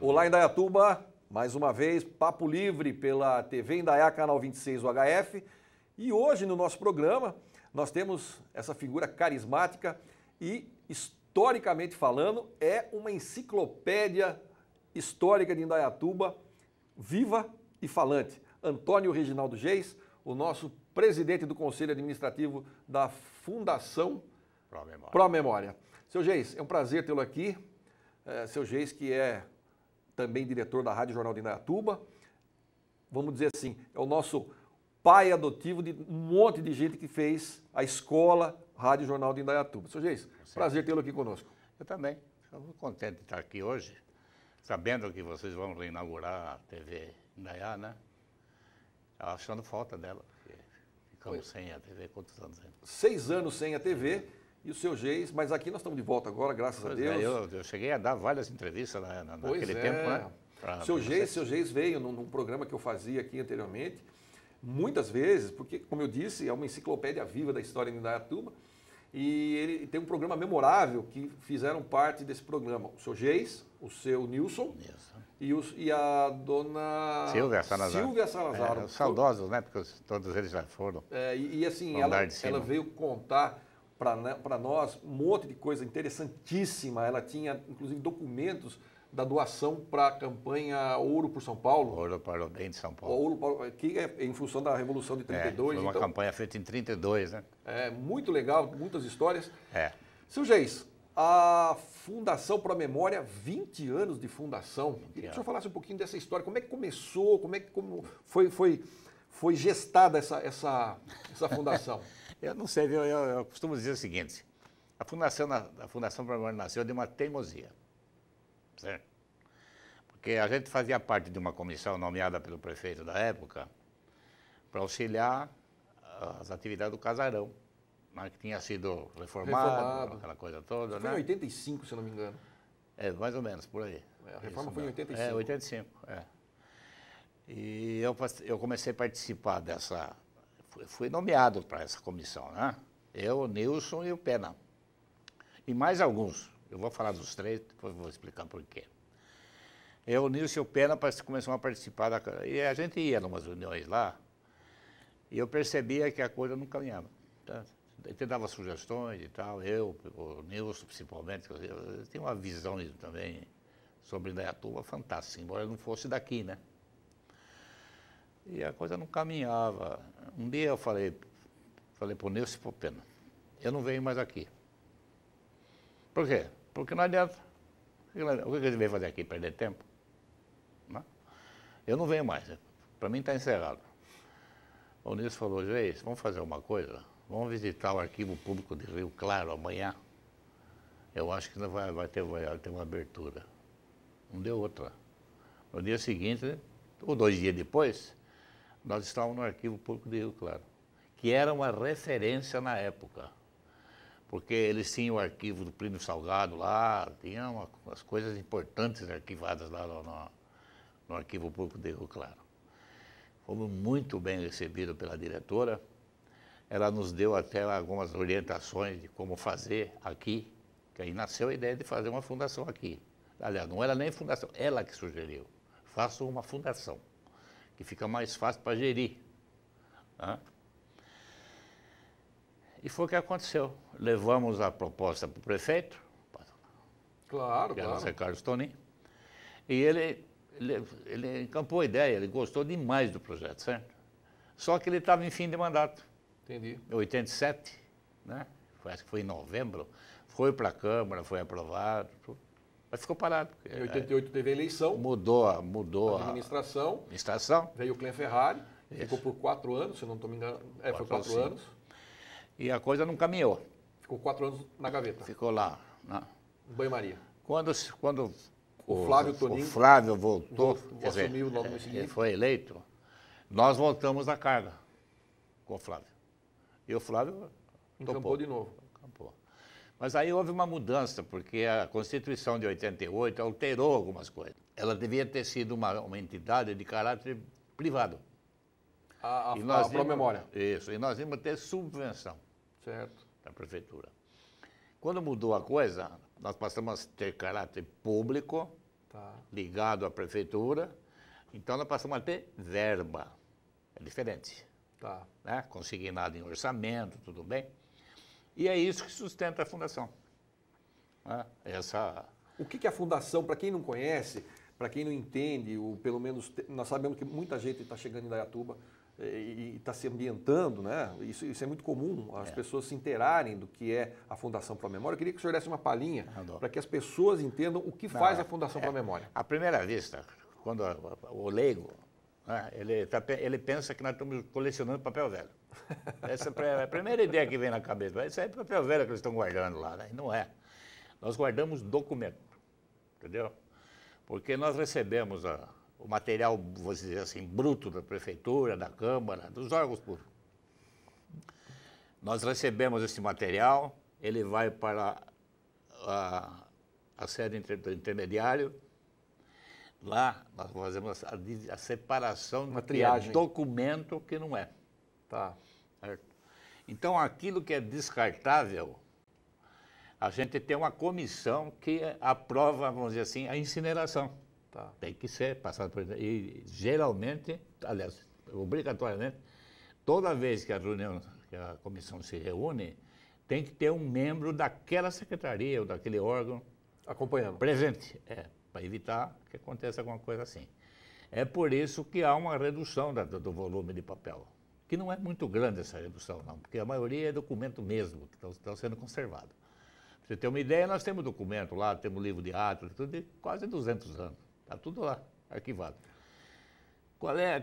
Olá, Indaiatuba, mais uma vez, Papo Livre pela TV Indaiá, canal 26 UHF. E hoje no nosso programa nós temos essa figura carismática e, historicamente falando, é uma enciclopédia histórica de Indaiatuba, viva e falante. Antônio Reginaldo Geis, o nosso presidente do Conselho Administrativo da Fundação Pro Memória. Seu Geis, é um prazer tê-lo aqui. Seu Geis, que é também diretor da Rádio Jornal de Indaiatuba, vamos dizer assim, é o nosso pai adotivo de um monte de gente que fez a escola Rádio Jornal de Indaiatuba. Seu Geis, prazer tê-lo aqui conosco. Eu também, estou muito contente de estar aqui hoje, sabendo que vocês vão reinaugurar a TV Indaiá, né? Achando falta dela, porque ficamos sem a TV quantos anos ainda? 6 anos sem a TV. E o seu Geis, mas aqui nós estamos de volta agora, graças a Deus. Eu cheguei a dar várias entrevistas naquele tempo, né? Seu Geis veio num programa que eu fazia aqui anteriormente, muitas vezes, porque, como eu disse, é uma enciclopédia viva da história de Indaiatuba, e ele tem um programa memorável que fizeram parte desse programa. O seu Geis, o seu Nilson e a dona Silvia Salazar. Os saudosos, né? Porque todos eles já foram. Assim, ela veio contar para nós um monte de coisa interessantíssima. Ela tinha, inclusive, documentos da doação para a campanha Ouro por São Paulo. Ouro para o bem de São Paulo. Que é em função da Revolução de 32. Foi uma campanha feita em 32, né? É muito legal, muitas histórias. Seu Geis, a Fundação Pro Memória, 20 anos de fundação. Queria que o senhor falasse um pouquinho dessa história. Como é que começou? Como foi gestada essa fundação? Eu não sei, eu costumo dizer o seguinte, a Fundação Pro Memória nasceu de uma teimosia, certo? Porque a gente fazia parte de uma comissão nomeada pelo prefeito da época para auxiliar as atividades do casarão, né, que tinha sido reformado, aquela coisa toda. Foi em 85, se eu não me engano. Mais ou menos, por aí. A reforma foi em 85. 85, E eu comecei a participar dessa... Fui nomeado para essa comissão, né? Eu, o Nilson e o Pena. E mais alguns. Eu vou falar dos três, depois vou explicar por quê. Eu, o Nilson e o Pena começamos a participar e a gente ia em umas reuniões lá e eu percebia que a coisa não caminhava. Tá? Ele dava sugestões e tal, o Nilson principalmente, eu tinha uma visão também sobre Indaiatuba fantástica, embora eu não fosse daqui, né? E a coisa não caminhava. Um dia eu falei para o Nilson e para o Pena, eu não venho mais aqui. Por quê? Porque não adianta. O que ele veio fazer aqui? Perder tempo? Não? Eu não venho mais. Para mim está encerrado. O Nilson falou, Geis, vamos fazer uma coisa? Vamos visitar o Arquivo Público de Rio Claro amanhã. Eu acho que vai ter uma abertura. Não deu outra. No dia seguinte, ou 2 dias depois, nós estávamos no Arquivo Público de Rio Claro, que era uma referência na época, porque eles tinham o arquivo do Plínio Salgado lá, tinham umas coisas importantes arquivadas lá no Arquivo Público de Rio Claro. Fomos muito bem recebidos pela diretora, ela nos deu até algumas orientações de como fazer aqui, que aí nasceu a ideia de fazer uma fundação aqui. Aliás, não era nem fundação, ela que sugeriu, faça uma fundação, que fica mais fácil para gerir. Né? E foi o que aconteceu. Levamos a proposta para o prefeito, claro. José Carlos Tonin, e ele encampou a ideia, ele gostou demais do projeto, certo? Só que ele estava em fim de mandato. Entendi. Em 87, né? Acho que foi em novembro, foi para a Câmara, foi aprovado, mas ficou parado. Em 88 teve a eleição. Mudou a administração. Veio o Clem Ferrari, ficou por 4 anos, se não estou me enganando. Foi 4 anos. E a coisa não caminhou. Ficou 4 anos na gaveta. Ficou lá. Né? Em banho-maria. Quando o Flávio Tonin... O Flávio voltou, assumiu logo no seguinte. Ele foi eleito, nós voltamos à carga com o Flávio. E o Flávio encampou de novo. Mas aí houve uma mudança, porque a Constituição de 88 alterou algumas coisas. Ela devia ter sido uma entidade de caráter privado. A Pro Memória. Isso, e nós íamos ter subvenção. Certo. Da prefeitura. Quando mudou a coisa, nós passamos a ter caráter público, Tá. ligado à prefeitura. Então nós passamos a ter verba. É diferente. Tá. Né? Consignado em orçamento, tudo bem. E é isso que sustenta a fundação. Né? O que é a fundação, para quem não conhece, para quem não entende, ou pelo menos nós sabemos que muita gente está chegando em Indaiatuba e está se ambientando, né? Isso é muito comum, as pessoas se inteirarem do que é a Fundação Pro Memória. Eu queria que o senhor desse uma palhinha para que as pessoas entendam o que faz a Fundação Pro Memória. À primeira vista, quando o leigo, né, ele pensa que nós estamos colecionando papel velho. Essa é a primeira ideia que vem na cabeça. Isso é papel velho que eles estão guardando lá, né? Não é. Nós guardamos documento, entendeu? Porque nós recebemos o material, vou dizer assim, bruto da prefeitura, da Câmara, dos órgãos públicos. Nós recebemos esse material, ele vai para a sede do intermediário. Lá nós fazemos a separação Uma do triagem. que é documento que não é. Tá. Certo? Então, aquilo que é descartável, a gente tem uma comissão que aprova, vamos dizer assim, a incineração. Tá. Tem que ser passado por... E geralmente, aliás, obrigatoriamente, toda vez que a comissão se reúne, tem que ter um membro daquela secretaria ou daquele órgão Acompanhando. presente, para evitar que aconteça alguma coisa assim. É por isso que há uma redução do volume de papel, que não é muito grande essa redução, não, porque a maioria é documento mesmo, que estão sendo conservados. Para você ter uma ideia, nós temos documento lá, temos livro de atos, tudo de quase 200 anos. Está tudo lá, arquivado. Qual é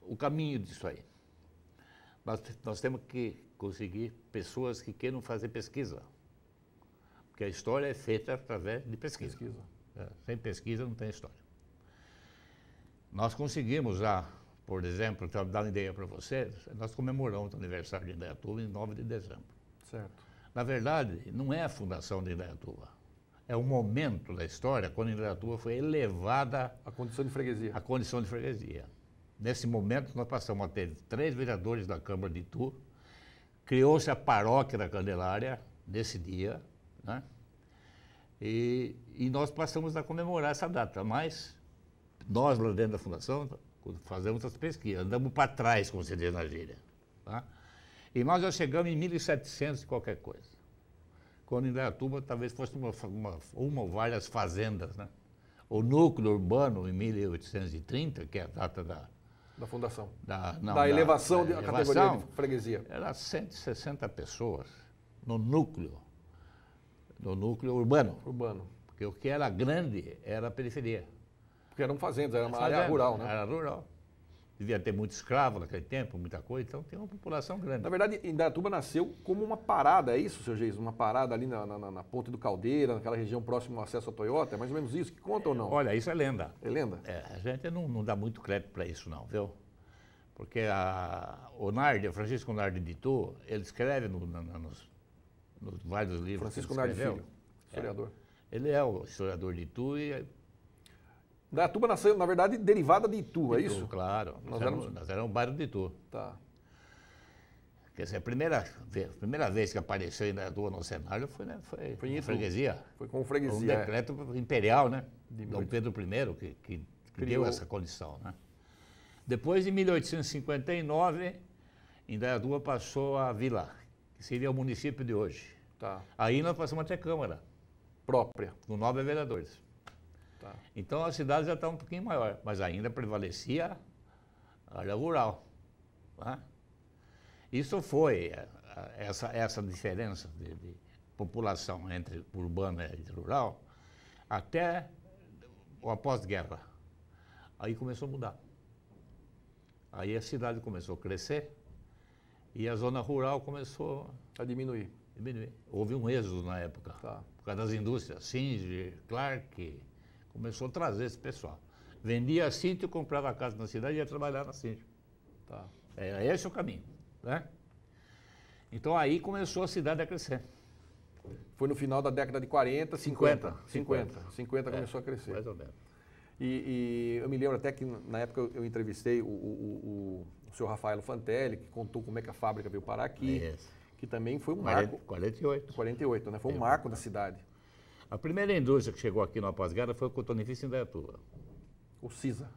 o caminho disso aí? Nós temos que conseguir pessoas que queiram fazer pesquisa. Porque a história é feita através de pesquisa. Sem pesquisa não tem história. Nós conseguimos já, por exemplo, dar uma ideia para vocês, nós comemoramos o aniversário de Indaiatuba em 9 de dezembro. Certo. Na verdade, não é a fundação de Indaiatuba. É um momento da história quando Indaiatuba foi elevada A condição de freguesia. à condição de freguesia. Nesse momento, nós passamos a ter 3 vereadores da Câmara de Itu, criou-se a paróquia da Candelária nesse dia, né? E nós passamos a comemorar essa data, mas nós, lá dentro da fundação, fazemos as pesquisas, andamos para trás, como se diz na gíria. Tá? E nós já chegamos em 1700 e qualquer coisa. Quando Indaiatuba talvez fosse uma ou várias fazendas, né? O núcleo urbano, em 1830, que é a data da fundação. Da elevação da da categoria elevação, de freguesia. era 160 pessoas no núcleo urbano. Urbano. Porque o que era grande era a periferia. Porque eram fazendas, era uma área rural, né? Era rural. Devia ter muito escravo naquele tempo, muita coisa, então tem uma população grande. Na verdade, Indaiatuba nasceu como uma parada, é isso, seu Geis? Uma parada ali na Ponte do Caldeira, naquela região próxima ao acesso à Toyota, é mais ou menos isso que conta ou não? Olha, isso é lenda. É lenda? A gente não dá muito crédito para isso não, viu? Porque o Francisco Nardi de Itu, ele escreve nos vários livros Francisco que ele Nardi escreveu. Filho, historiador. Ele é o historiador de Itu e... Indaiatuba nasceu, na verdade, derivada de Itu, é isso? Claro. Nós éramos um bairro de Itu. Tá. Quer dizer, a primeira vez que apareceu Indaiatuba no cenário foi Foi em em Itu. freguesia. Foi com Um freguesia. decreto imperial, né? De Dom Pedro I, que Criou. deu essa condição, né? Depois, em 1859, Indaiatuba passou a vila, que seria o município de hoje. Tá. Aí nós passamos a ter Câmara, Própria. com 9 vereadores. Tá. Então a cidade já está um pouquinho maior, mas ainda prevalecia a área rural. Tá? Isso foi essa diferença de população entre urbana e rural até o após-guerra. Aí começou a mudar. Aí a cidade começou a crescer e a zona rural começou A diminuir. a diminuir. Houve um êxodo na época, Tá. por causa das indústrias, Singer, Clark, começou a trazer esse pessoal. Vendia sítio, comprava casa na cidade e ia trabalhar na Singer. Tá. Esse é o caminho, né? Então aí começou a cidade a crescer. Foi no final da década de 40, 50. 50. 50 começou a crescer. Mais ou menos. E eu me lembro até que na época eu entrevistei o senhor Rafael Fantelli, que contou como é que a fábrica veio parar aqui. Isso. que também foi um marco. 48. 48, né? Foi um marco da cidade. A primeira indústria que chegou aqui no pós-guerra foi o cotonifício em Indaiatuba. O CISA.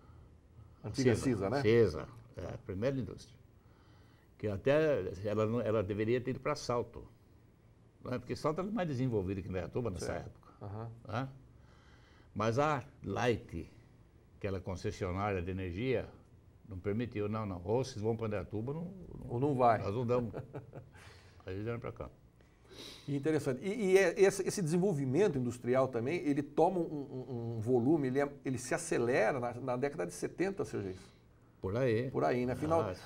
Antiga CISA, né? CISA, a primeira indústria. Que até ela deveria ter ido para Salto. Não é? Porque Salto era mais desenvolvido que Indaiatuba nessa época. Né? Mas a Light, que era concessionária de energia, não permitiu, não. Ou vocês vão para Indaiatuba, ou não vai. Nós não damos. Aí eles vieram para cá. Interessante. E esse desenvolvimento industrial também, ele toma um volume, ele se acelera na década de 70, seja isso. Por aí. Por aí, né?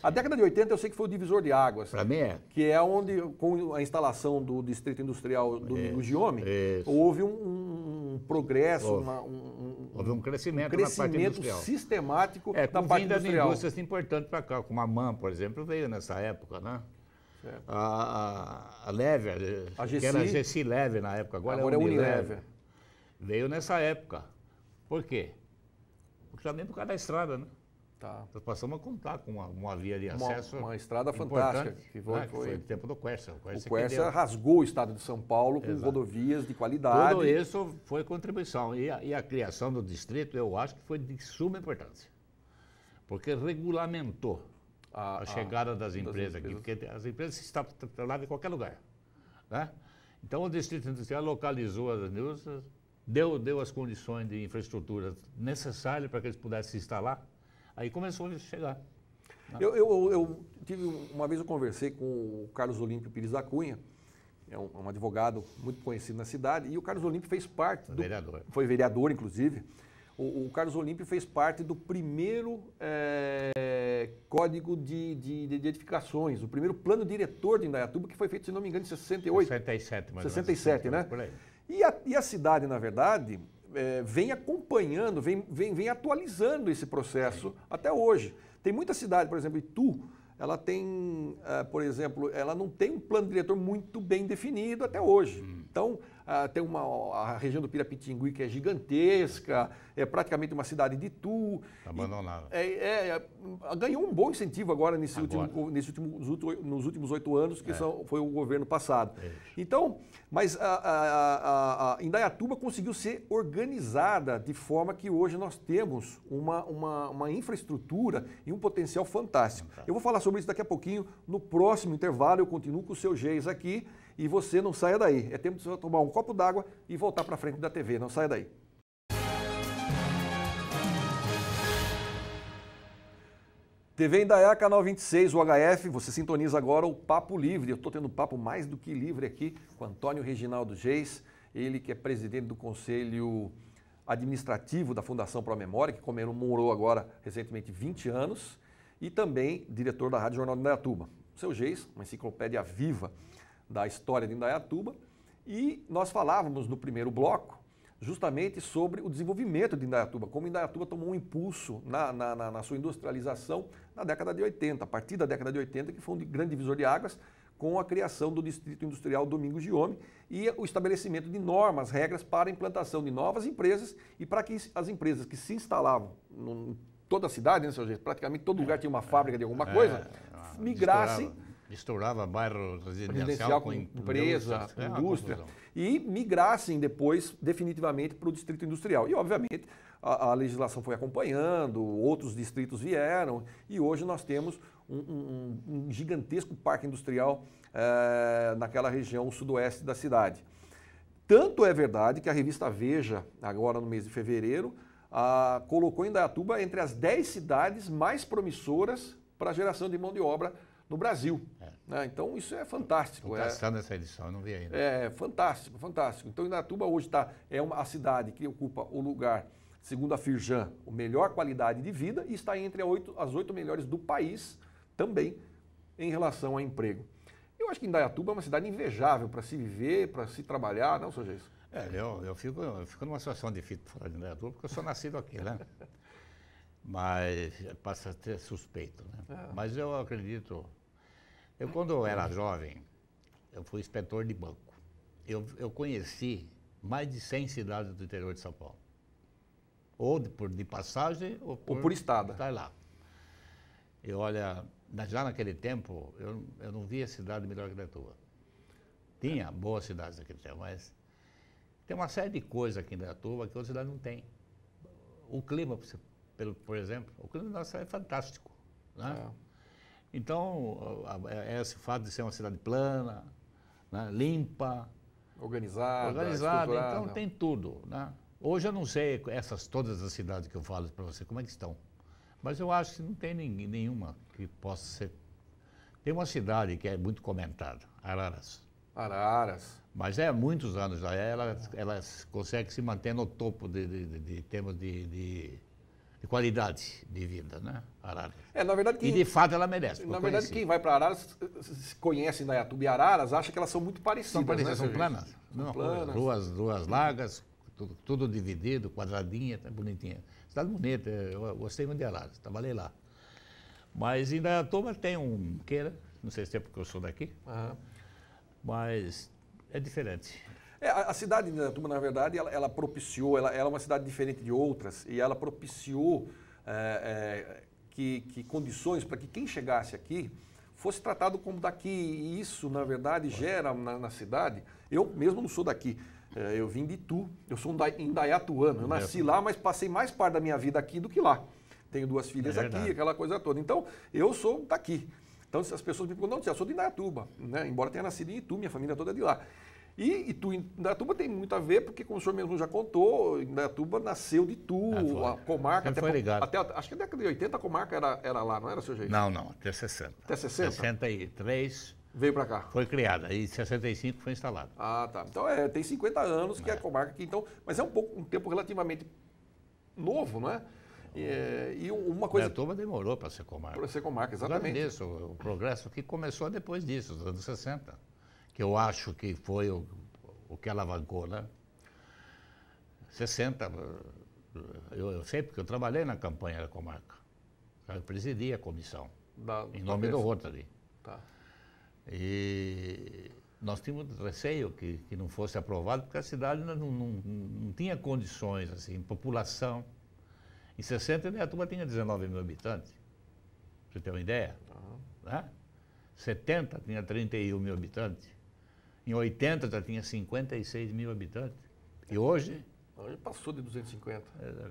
A década de 80 eu sei que foi o divisor de águas. Para mim é. Que é onde, com a instalação do Distrito Industrial do Domingos de Homem, houve um progresso, houve um crescimento na parte industrial. Sistemático da parte industrial. Indústrias importantes para cá, como a MAN, por exemplo, veio nessa época, né? A Lever, que era a GC Lever na época, agora é Unilever. Veio nessa época. Por quê? Porque também por causa da estrada, né? Tá. Nós passamos a contar com uma via de acesso. Uma estrada fantástica. Que foi o tempo do Quercia. O Quercia rasgou o estado de São Paulo com rodovias de qualidade. Tudo isso foi contribuição. E a criação do distrito, eu acho que foi de suma importância. Porque regulamentou a chegada das empresas aqui, porque as empresas se instalavam em qualquer lugar. Né? Então o Distrito Industrial localizou as indústrias, deu as condições de infraestrutura necessárias para que eles pudessem se instalar, aí começou a chegar. Né? Uma vez eu conversei com o Carlos Olímpio Pires da Cunha, é um advogado muito conhecido na cidade, e o Carlos Olímpio fez parte vereador. Foi vereador, inclusive. O Carlos Olímpio fez parte do primeiro código de edificações, o primeiro plano diretor de Indaiatuba, que foi feito, se não me engano, em 68. 67, mais 67, né? Por aí. E a cidade, na verdade, vem acompanhando, vem atualizando esse processo até hoje. Tem muita cidade, por exemplo, Itu, ela tem, por exemplo, ela não tem um plano diretor muito bem definido até hoje. Então, tem a região do Pirapitingui, que é gigantesca, é praticamente uma cidade de Itu. Abandonada. Ganhou um bom incentivo agora nos últimos 8 anos, que foi o governo passado. Então, mas a Indaiatuba conseguiu ser organizada de forma que hoje nós temos uma infraestrutura e um potencial fantástico. Eu vou falar sobre isso daqui a pouquinho. No próximo intervalo, eu continuo com o seu Geis aqui. E você não saia daí. É tempo de você tomar um copo d'água e voltar para frente da TV. Não saia daí. TV Indaiá, canal 26, o HF. Você sintoniza agora o Papo Livre. Eu estou tendo um papo mais do que livre aqui com Antônio Reginaldo Geis. Ele que é presidente do Conselho Administrativo da Fundação Pro Memória, que comemorou agora recentemente 20 anos. E também diretor da Rádio Jornal de Indaiatuba. O seu Geis, uma enciclopédia viva da história de Indaiatuba, e nós falávamos no primeiro bloco justamente sobre o desenvolvimento de Indaiatuba, como Indaiatuba tomou um impulso na sua industrialização na década de 80, a partir da década de 80, que foi um grande divisor de águas, com a criação do Distrito Industrial Domingos de Homem e o estabelecimento de normas, regras para a implantação de novas empresas e para que as empresas que se instalavam em toda a cidade, né, seu jeito, praticamente todo lugar tinha uma fábrica de alguma coisa, migrassem. Misturava bairro residencial com empresa, indústria, e migrassem depois definitivamente para o distrito industrial. E, obviamente, a legislação foi acompanhando, outros distritos vieram, e hoje nós temos um gigantesco parque industrial naquela região sudoeste da cidade. Tanto é verdade que a revista Veja, agora no mês de fevereiro, colocou Indaiatuba entre as 10 cidades mais promissoras para a geração de mão de obra no Brasil. Né? Então, isso é fantástico. Estou caçando essa edição, eu não vi ainda. É fantástico, fantástico. Então, Indaiatuba hoje é a cidade que ocupa o lugar, segundo a Firjan, a melhor qualidade de vida e está entre as 8 melhores do país também em relação a emprego. Eu acho que Indaiatuba é uma cidade invejável para se viver, para se trabalhar, não, seu Geis? Eu fico numa situação difícil para falar de Indaiatuba, porque eu sou nascido aqui, né? Mas passa a ser suspeito, né? Mas eu acredito... quando eu era jovem, eu fui inspetor de banco. Eu conheci mais de 100 cidades do interior de São Paulo. Ou de passagem, ou por estada. Estar lá. E olha, já naquele tempo, eu não via cidade melhor que Indaiatuba. Tinha boas cidades naquele tempo, mas tem uma série de coisas aqui em Indaiatuba que outra cidade não tem. O clima, por exemplo, o clima da nossa cidade é fantástico, né? Então, esse fato de ser uma cidade plana, né, limpa, Organizada, então tem tudo, né? Hoje eu não sei todas as cidades que eu falo para você, como é que estão. Mas eu acho que não tem nenhuma que possa ser. Tem uma cidade que é muito comentada, Araras. Araras. Mas há muitos anos já, ela consegue se manter no topo de termos de qualidade de vida, né? Araras. Na verdade, e de fato ela merece. Na verdade, quem vai para Araras, conhece Indaiatuba e Araras, acha que elas são muito parecidas. São parecidas, né, são planas. São planas. Ruas largas, tudo dividido, quadradinha, tá bonitinha. Cidade bonita, eu gostei muito de Araras, trabalhei lá. Mas Indaiatuba tem um queira, não sei se é porque eu sou daqui, mas é diferente. A cidade de Indaiatuba, na verdade, ela propiciou, ela é uma cidade diferente de outras, e ela propiciou que condições para que quem chegasse aqui fosse tratado como daqui. E isso, na verdade, gera na cidade. Eu mesmo não sou daqui. Eu vim de Itu, eu sou indaiatuano. Eu nasci lá, mas passei mais parte da minha vida aqui do que lá. Tenho 2 filhas aqui, aquela coisa toda. Então, eu sou daqui. Então, as pessoas me perguntam, não, eu sou de Indaiatuba, né? Embora tenha nascido em Itu, minha família toda é de lá. E Itu e Indaiatuba tem muito a ver, porque como o senhor mesmo já contou, Indaiatuba nasceu de Itu, a comarca. Até acho que na década de 80 a comarca era lá, não era, seu jeito? Não, até 60. Até 60? 63 veio para cá. Foi criada, e em 65 foi instalada. Ah, tá. Então tem 50 anos que é a comarca aqui, então, mas é um tempo relativamente novo, não é? E uma coisa... Indaiatuba demorou para ser comarca. Para ser comarca, exatamente. Disso, o progresso aqui começou depois disso, nos anos 60, que eu acho que foi o que alavancou, né? 60, eu sei porque eu trabalhei na campanha da comarca. Eu presidi a comissão, em nome do Rotary. Tá. E nós tínhamos receio que não fosse aprovado, porque a cidade não tinha condições, assim, população. Em 60, Indaiatuba tinha 19 mil habitantes, pra você ter uma ideia. Né? 70 tinha 31 mil habitantes. Em 80 já tinha 56 mil habitantes. E hoje... Hoje passou de 250.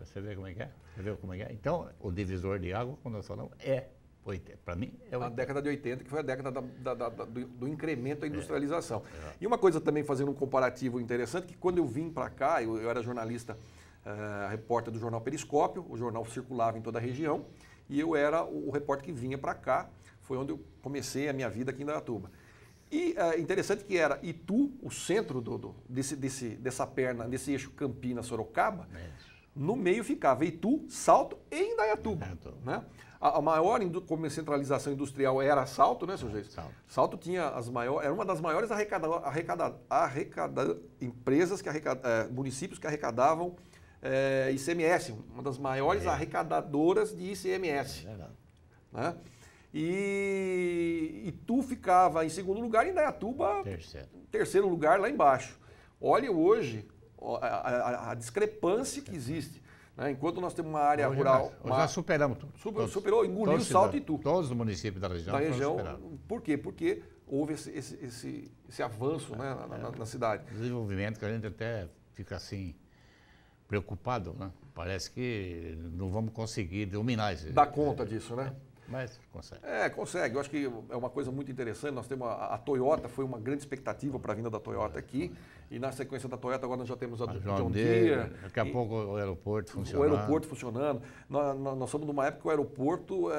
Você vê como é que é? Você vê como é que é? Então, o divisor de água, quando nós falamos, é 80. Para mim, é 80. A década de 80, que foi a década do incremento da industrialização. E uma coisa também, fazendo um comparativo interessante, que quando eu vim para cá, eu era jornalista, repórter do jornal Periscópio, o jornal circulava em toda a região, e eu era o repórter que vinha para cá, foi onde eu comecei a minha vida aqui em Indaiatuba. E interessante que era Itu, o centro dessa perna, desse eixo Campinas-Sorocaba, no meio ficava Itu, Salto e Indaiatuba. Né? A maior centralização industrial era Salto, né, seu Geis? Salto tinha era uma das maiores empresas, municípios que arrecadavam ICMS, uma das maiores arrecadadoras de ICMS. Né? E Itu ficava em segundo lugar e Indaiatuba terceiro lugar lá embaixo. Olha hoje a discrepância que existe. Né? Enquanto nós temos uma área rural... Já superamos tudo. Superou, engoliu o Salto e Itu. Todos os municípios da região Por quê? Porque houve esse avanço, né, na cidade. Desenvolvimento que a gente até fica assim, preocupado, né? Parece que não vamos conseguir dominar isso. Dar conta disso, né? Mas consegue. Consegue. Eu acho que é uma coisa muito interessante. Nós temos a Toyota, foi uma grande expectativa para a vinda da Toyota aqui. E na sequência da Toyota, agora nós já temos a John Deere. Daqui a pouco o aeroporto funcionando. O aeroporto funcionando. Nós somos numa época que o aeroporto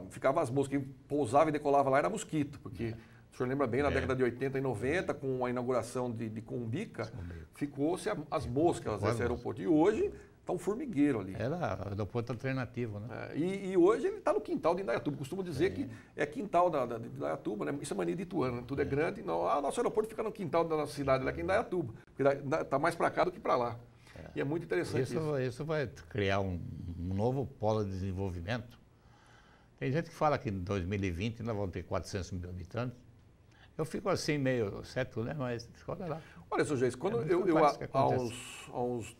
ficava as moscas. Quem pousava e decolava lá era mosquito. Porque, o senhor lembra bem, na década de 80 e 90, com a inauguração de Cumbica, ficou-se as moscas desse aeroporto. E hoje... Está um formigueiro ali. Era aeroporto alternativo, né? E hoje ele está no quintal de Indaiatuba. Costumo dizer que é quintal de Indaiatuba, né? Isso é mania de ituano, né? Tudo é grande. Nosso aeroporto fica no quintal da nossa cidade, lá aqui em Indaiatuba. Está mais para cá do que para lá. E é muito interessante isso. Isso vai criar um novo polo de desenvolvimento. Tem gente que fala que em 2020 nós vamos ter 400 mil habitantes. Eu fico assim meio cético, né? Mas olha lá. Olha, seu Geis, quando há uns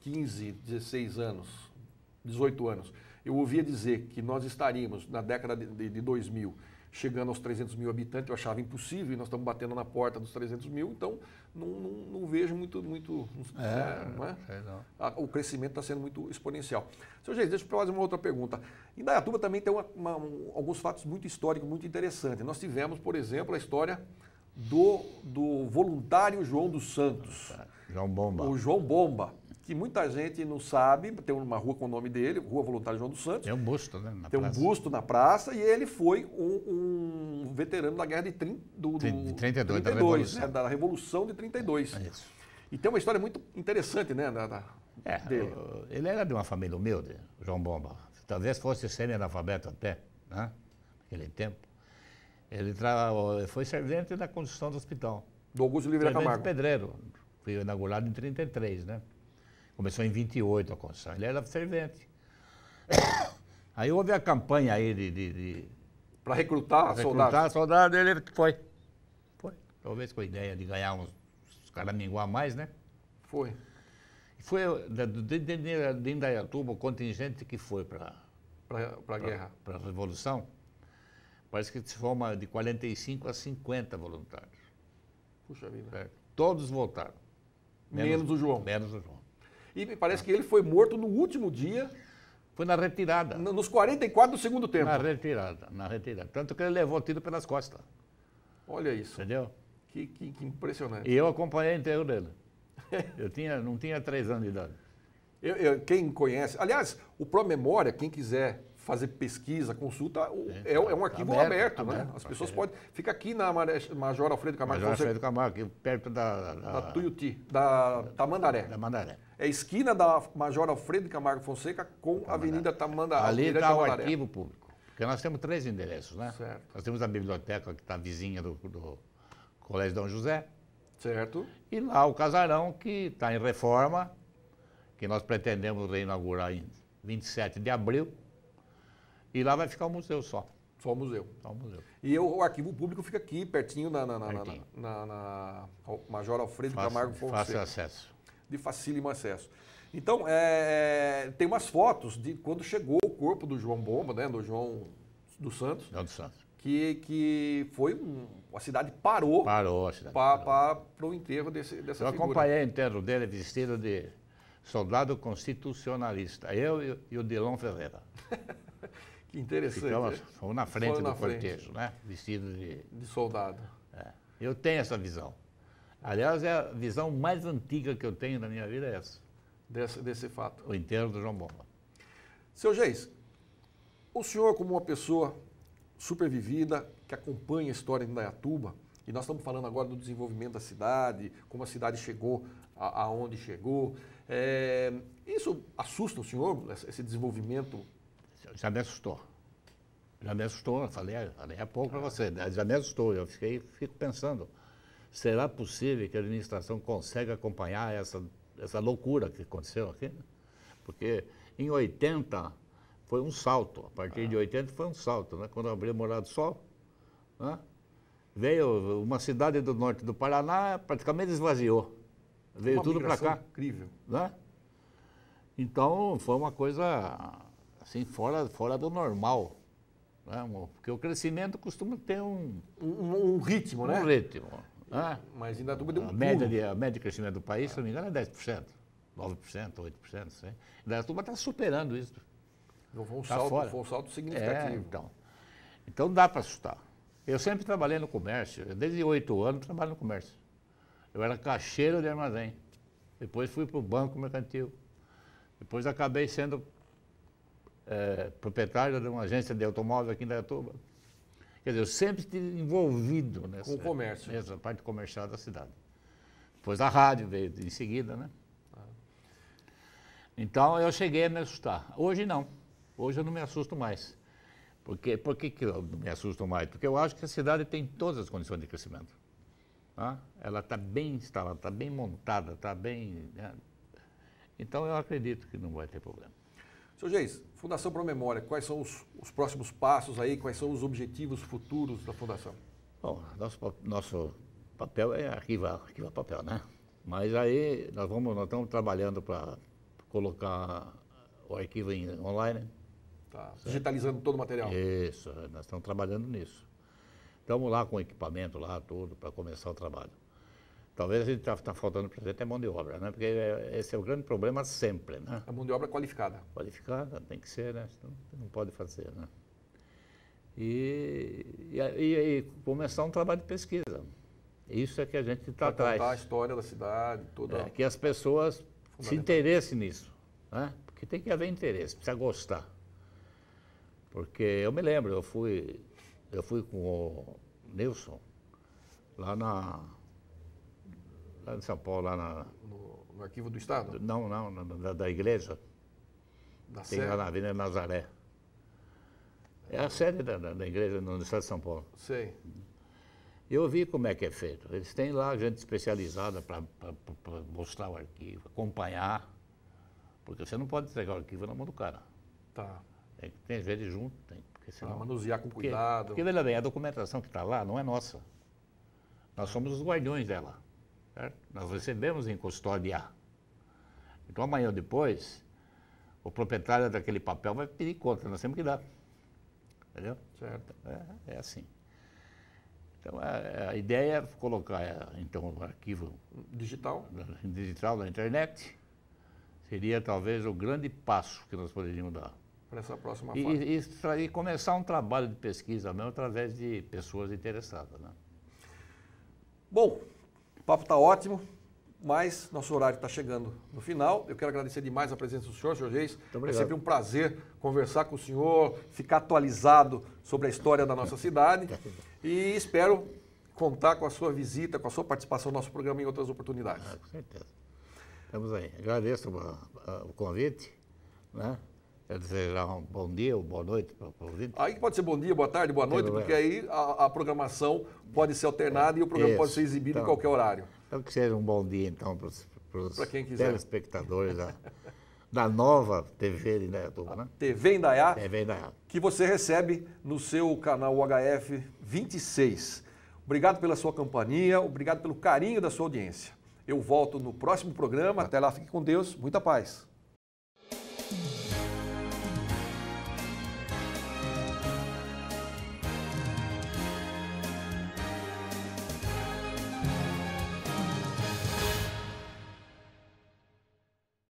15, 16 anos, 18 anos, eu ouvia dizer que nós estaríamos, na década de 2000, chegando aos 300 mil habitantes, eu achava impossível, e nós estamos batendo na porta dos 300 mil, então não vejo muito não é? O crescimento está sendo muito exponencial. Seu Geis, deixa eu fazer uma outra pergunta. Indaiatuba também tem alguns fatos muito históricos, muito interessantes. Nós tivemos, por exemplo, a história do voluntário João dos Santos. João Bomba. O João Bomba, que muita gente não sabe, tem uma rua com o nome dele, Rua Voluntário João dos Santos. Tem um busto, né? Tem um busto na praça e ele foi um veterano da guerra de 32, da Revolução. Né, da Revolução de 32. É isso. E tem uma história muito interessante, né? Dele. Ele era de uma família humilde, João Bomba. Talvez fosse semi-analfabeto até, né? Naquele tempo. Ele foi servente na construção do hospital. Do Augusto Oliveira Camargo. Pedreiro. Foi inaugurado em 33, né? Começou em 28 a construção. Ele era servente. Aí houve a campanha aí para recrutar soldados. Recrutar soldado, ele foi. Talvez com a ideia de ganhar uns caraminguá a mais, né? Foi. Foi de Indaiatuba, o contingente que foi para a guerra. Para a Revolução. Parece que se forma de 45 a 50 voluntários. Puxa vida. Certo? Todos voltaram. Menos o João. Menos o João. E me parece que ele foi morto no último dia. Foi na retirada. Nos 44 do segundo tempo. Na retirada. Tanto que ele levou tiro pelas costas. Olha isso. Entendeu? Que impressionante. E eu acompanhei o enterro dele. Não tinha 3 anos de idade. Quem conhece... Aliás, o ProMemória, quem quiser fazer pesquisa, consulta, é um arquivo aberto, né? As pessoas podem... Fica aqui na Major Alfredo Camargo Fonseca. Alfredo Camargo, aqui perto da Tuiuti, da Tamandaré. Da Mandaré. É esquina da Major Alfredo Camargo Fonseca com a Avenida Tamandaré. Ali está o arquivo público. Porque nós temos 3 endereços, né? Certo. Nós temos a biblioteca que está vizinha do Colégio Dom José. Certo. E lá o casarão que está em reforma, que nós pretendemos reinaugurar em 27 de abril. E lá vai ficar o museu só. Só o museu. Só o museu. E o arquivo público fica aqui, pertinho na Major Alfredo Camargo Fonseca. Fácil acesso. De facílimo acesso. Então, tem umas fotos de quando chegou o corpo do João Bomba, né, do João dos Santos. João dos Santos. Que foi a cidade parou. Parou a cidade. Para o enterro dessa figura. Eu acompanhei o enterro dele vestido de soldado constitucionalista. Eu e o Dilon Ferreira. Que interessante. Fomos na frente do cortejo, né? Vestido de soldado. Eu tenho essa visão. Aliás, é a visão mais antiga que eu tenho na minha vida, é essa. Desse fato. O enterro do João Bomba. Seu Geis, o senhor como uma pessoa supervivida, que acompanha a história de Indaiatuba, e nós estamos falando agora do desenvolvimento da cidade, como a cidade chegou aonde chegou, isso assusta o senhor, esse desenvolvimento? Já me assustou. Eu falei há pouco para você, já me assustou. Eu fico pensando, será possível que a administração consiga acompanhar essa loucura que aconteceu aqui? Porque em 80 foi um salto, a partir de 80 foi um salto, né? Quando abriu Morada do Sol, né? Veio uma cidade do norte do Paraná, praticamente esvaziou. Veio tudo para cá. Incrível. Né? Então foi uma coisa assim, fora do normal. Né? Porque o crescimento costuma ter um ritmo, né? Um ritmo. Né? Mas Indaiatuba deu um a média de crescimento do país, se não me engano, é 10%, 9%, 8%. Assim. Indaiatuba está superando isso. Foi um salto significativo. Então dá para assustar. Eu sempre trabalhei no comércio, desde 8 anos trabalho no comércio. Eu era caixeiro de armazém. Depois fui para o banco mercantil. Depois acabei sendo proprietário de uma agência de automóvel aqui em Indaiatuba. Quer dizer, eu sempre estive envolvido com o comércio. Nessa parte comercial da cidade. Depois a rádio veio em seguida, né? Então eu cheguei a me assustar. Hoje não. Hoje eu não me assusto mais. Por que eu não me assusto mais? Porque eu acho que a cidade tem todas as condições de crescimento. Tá? Ela está bem instalada, está bem montada, está bem... Né? Então eu acredito que não vai ter problema. Seu Geis, Fundação ProMemória, quais são os próximos passos aí, quais são os objetivos futuros da Fundação? Bom, nosso papel é arquivar papel, né? Mas aí nós estamos trabalhando para colocar o arquivo online. Tá. Digitalizando todo o material. Isso, nós estamos trabalhando nisso. Estamos lá com o equipamento lá, tudo, para começar o trabalho. Talvez a gente está faltando para ter mão de obra, né? Porque esse é o grande problema sempre, né? A mão de obra qualificada. Qualificada, tem que ser, né? Senão não pode fazer, né? E começar um trabalho de pesquisa. Isso é que a gente está atrás. Contar a história da cidade, toda. Que as pessoas se interessem nisso, né? Porque tem que haver interesse, precisa gostar. Porque eu me lembro, eu fui com o Nilson lá em São Paulo, lá no Arquivo do Estado? Não, da igreja. Da Tem sede? lá na Avenida Nazaré. É a sede da igreja no Estado de São Paulo. Sei. Eu vi como é que é feito. Eles têm lá gente especializada para mostrar o arquivo, acompanhar. Porque você não pode entregar o arquivo na mão do cara. Tá. Tem que ter gente junto. Porque senão... Para manusear com cuidado. Porque, veja bem, a documentação que está lá não é nossa. Nós somos os guardiões dela. Certo? Nós recebemos em custódia. Então, amanhã ou depois, o proprietário daquele papel vai pedir conta. Nós temos que dar. Entendeu? Certo. É assim. Então, a ideia é colocar, então, o arquivo Digital? digital na internet. Seria, talvez, o grande passo que nós poderíamos dar. Para essa próxima fase. E começar um trabalho de pesquisa mesmo através de pessoas interessadas. Né? Bom, o papo está ótimo, mas nosso horário está chegando no final. Eu quero agradecer demais a presença do senhor Reis. É sempre um prazer conversar com o senhor, ficar atualizado sobre a história da nossa cidade. E espero contar com a sua visita, com a sua participação no nosso programa em outras oportunidades. Com certeza. Estamos aí. Agradeço o convite, né? Quero desejar um bom dia ou boa noite para o ouvinte. Aí pode ser bom dia, boa tarde, boa noite, porque aí a programação pode ser alternada e o programa pode ser exibido em qualquer horário. Então que seja um bom dia, então, para os telespectadores da nova TV de Indaiatuba, né? TV Indaiá, TV Indaiá, que você recebe no seu canal UHF 26. Obrigado pela sua companhia, obrigado pelo carinho da sua audiência. Eu volto no próximo programa. Até lá, fique com Deus. Muita paz.